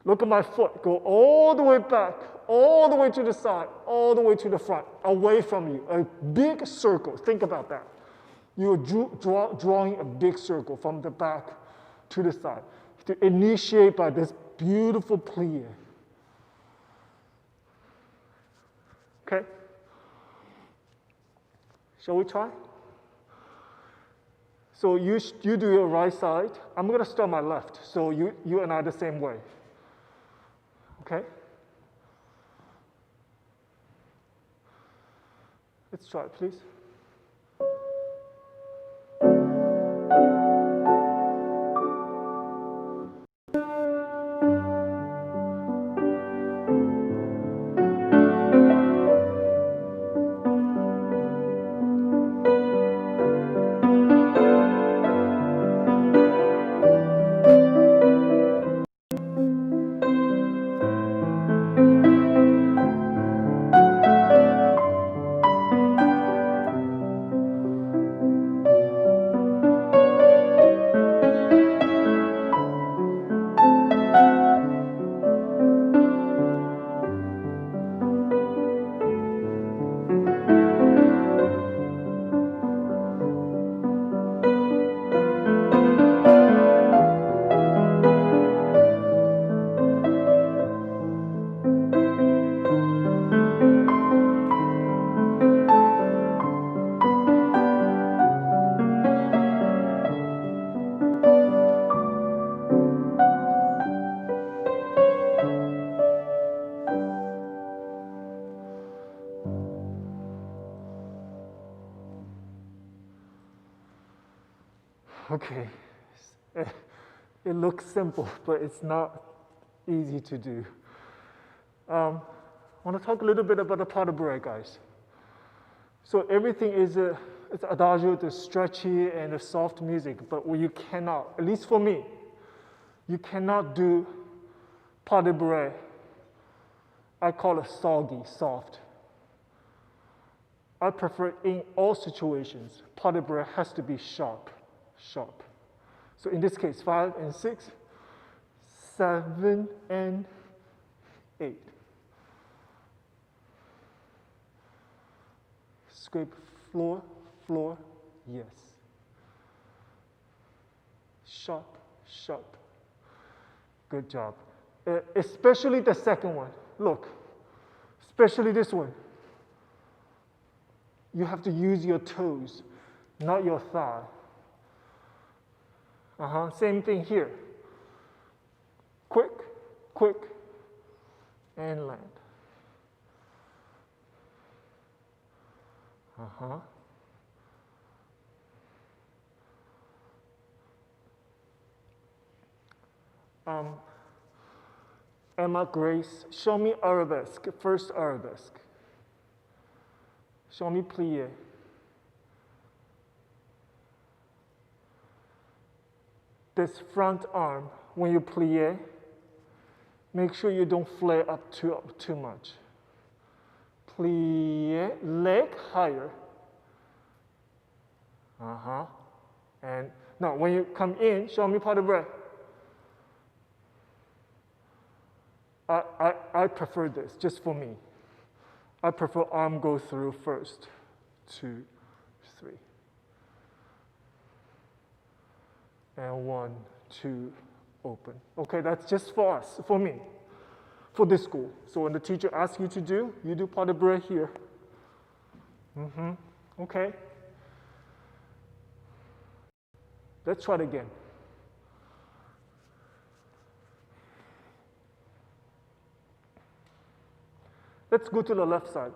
S1: Look at my foot, go all the way back, all the way to the side, all the way to the front, away from you. A big circle, think about that. You're drawing a big circle from the back to the side to initiate by this beautiful plie. Okay? Shall we try? So you do your right side. I'm going to start my left, so you and I the same way. Okay? Let's try it, please. Okay, it looks simple, but it's not easy to do. I want to talk a little bit about the pas de bourrée, guys. So everything is it's adagio, the stretchy and the soft music, but you cannot, at least for me, you cannot do pas de bourrée. I call it soggy, soft. I prefer in all situations, pas de bourrée has to be sharp. So in this case, 5 and 6, 7 and 8. Scrape floor, yes. Sharp. Good job. Especially the second one. Look, especially this one. You have to use your toes, not your thigh. Same thing here. Quick, quick, and land. Emma Grace, show me arabesque, first arabesque. Show me plie. This front arm, when you plie, make sure you don't flare up too much. Plie, leg higher. And now when you come in, show me pas de bras. I prefer this, just for me. I prefer arm go through first. 2, 3. And 1, 2, open. Okay, that's just for us, for me, for this school. So when the teacher asks you to do, you do pas de bras here. Okay. Let's try it again. Let's go to the left side.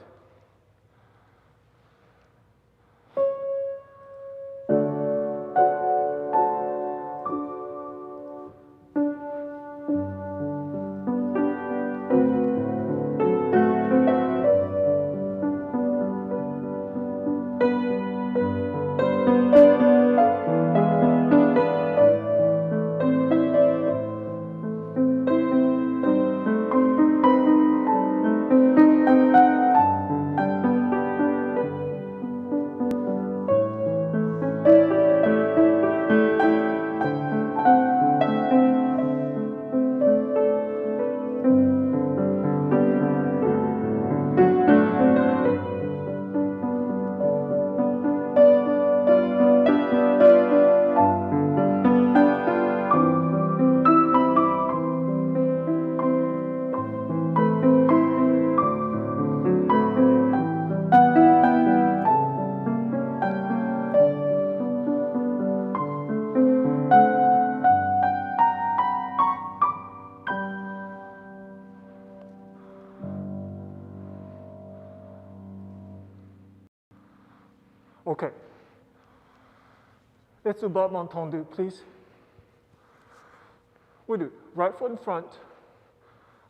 S1: Okay. Let's do battement tendu, please. We do right foot in front,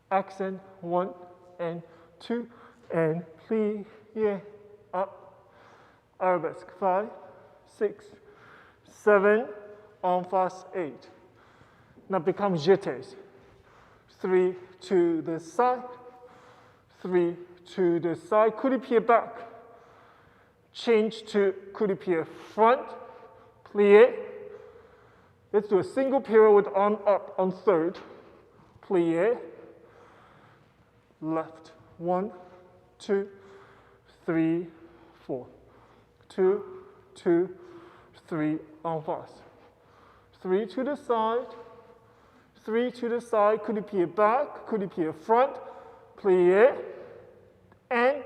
S1: accent, 1 and 2, and plie, up, arabesque, 5, 6, 7, en face, 8. Now become jetés. 3 to the side, 3 to the side, coup de pied back. Change to coup de pied front, plie. Let's do a single period with arm up on third, plie. Left, 1, 2, 3, 4. 2, 2, 3, en face. 3 to the side, 3 to the side, coup de pied back, coup de pied front, plie. And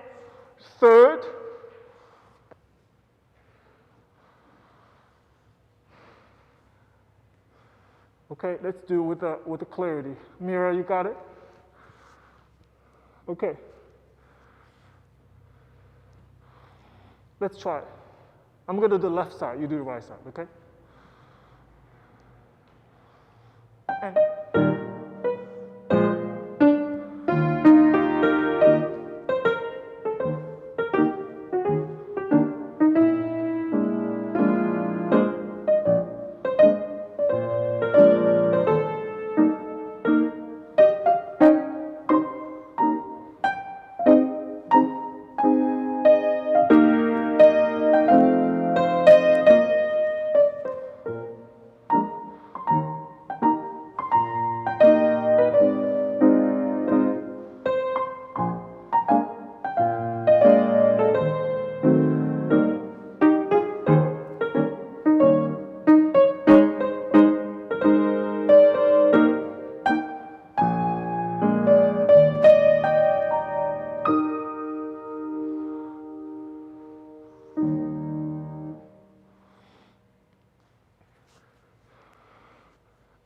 S1: third, okay, let's do with the clarity. Mira, you got it? Okay. Let's try it. I'm going to do the left side, you do the right side, okay? And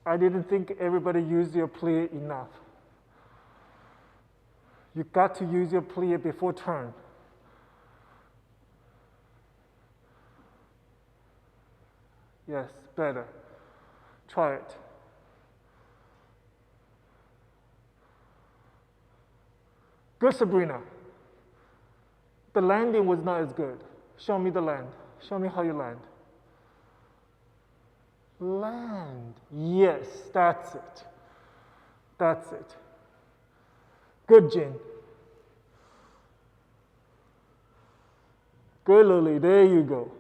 S1: I didn't think everybody used your plie enough. You got to use your plie before turn. Yes, better. Try it. Good, Sabrina. The landing was not as good. Show me the land. Show me how you land. Land. Yes, that's it. That's it. Good, Jin. Good, Lily. There you go.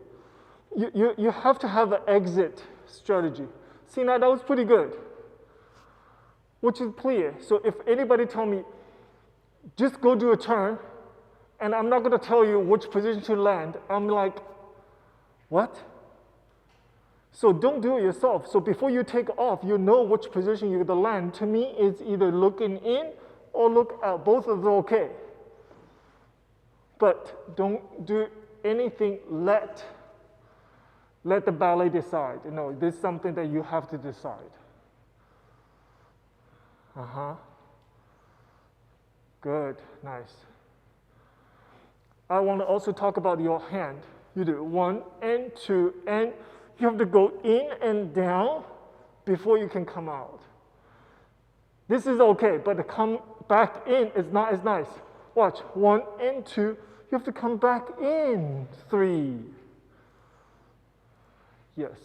S1: You have to have an exit strategy. See, now that was pretty good. Which is clear. So if anybody tell me, just go do a turn, and I'm not going to tell you which position to land, I'm like, what? So don't do it yourself. So before you take off, you know which position you're going to land. To me, it's either looking in or look out. Both of them are okay. But don't do anything, let the ballet decide. No, this is something that you have to decide. Good, nice. I want to also talk about your hand. You do 1 and 2, and you have to go in and down before you can come out. This is okay, but to come back in is not as nice. Watch, 1 and 2, you have to come back in, 3. Yes.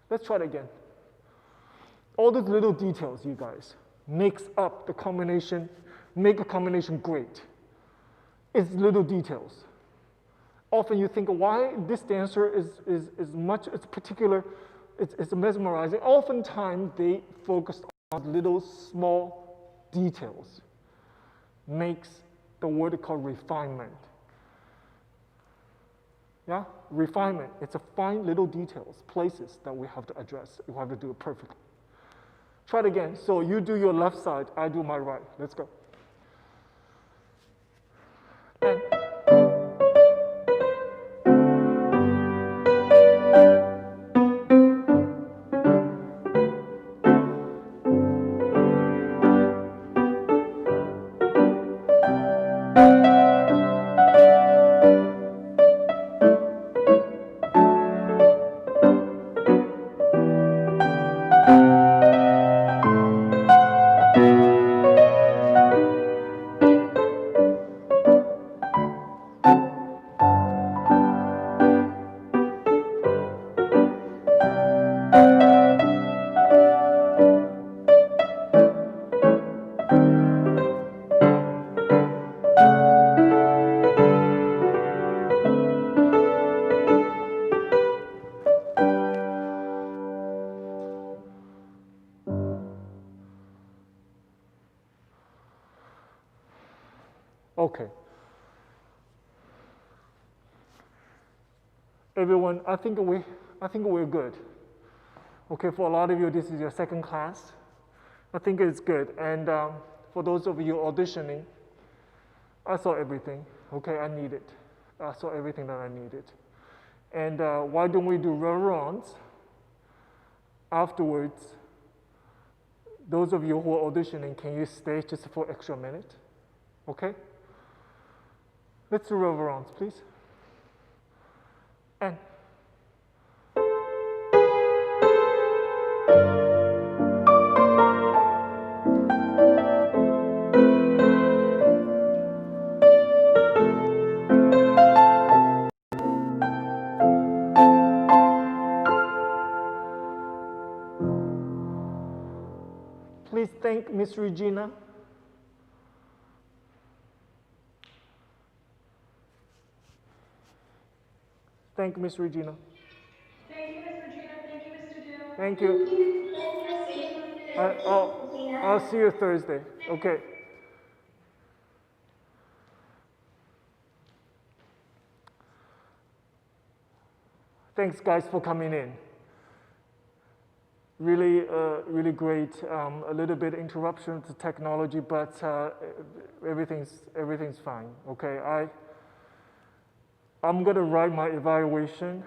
S1: Let's try it again. All those little details, you guys, makes up the combination, make a combination great. It's little details. Often you think, why this dancer is much, it's particular, it's mesmerizing. Oftentimes they focus on little small details. Makes the word called refinement. Yeah, refinement. It's a fine little details, places that we have to address. We have to do it perfectly. Try it again. So you do your left side, I do my right. Let's go. And okay. Everyone, I think we're good. Okay, for a lot of you, this is your second class. I think it's good. And for those of you auditioning, I saw everything. Okay, I need it. I saw everything that I needed. And why don't we do reverence afterwards? Those of you who are auditioning, can you stay just for extra minute? Okay? Let's do reverence, please. And please thank Miss Regina. Thank Miss Regina.
S2: Thank you, Miss Regina. Thank you, Mr. Du.
S1: Thank you.
S3: Thank you, Regina.
S1: I'll see you Thursday. Okay. Thanks, guys, for coming in. Really, really great. A little bit interruption to technology, but everything's fine. Okay, I'm gonna write my evaluation.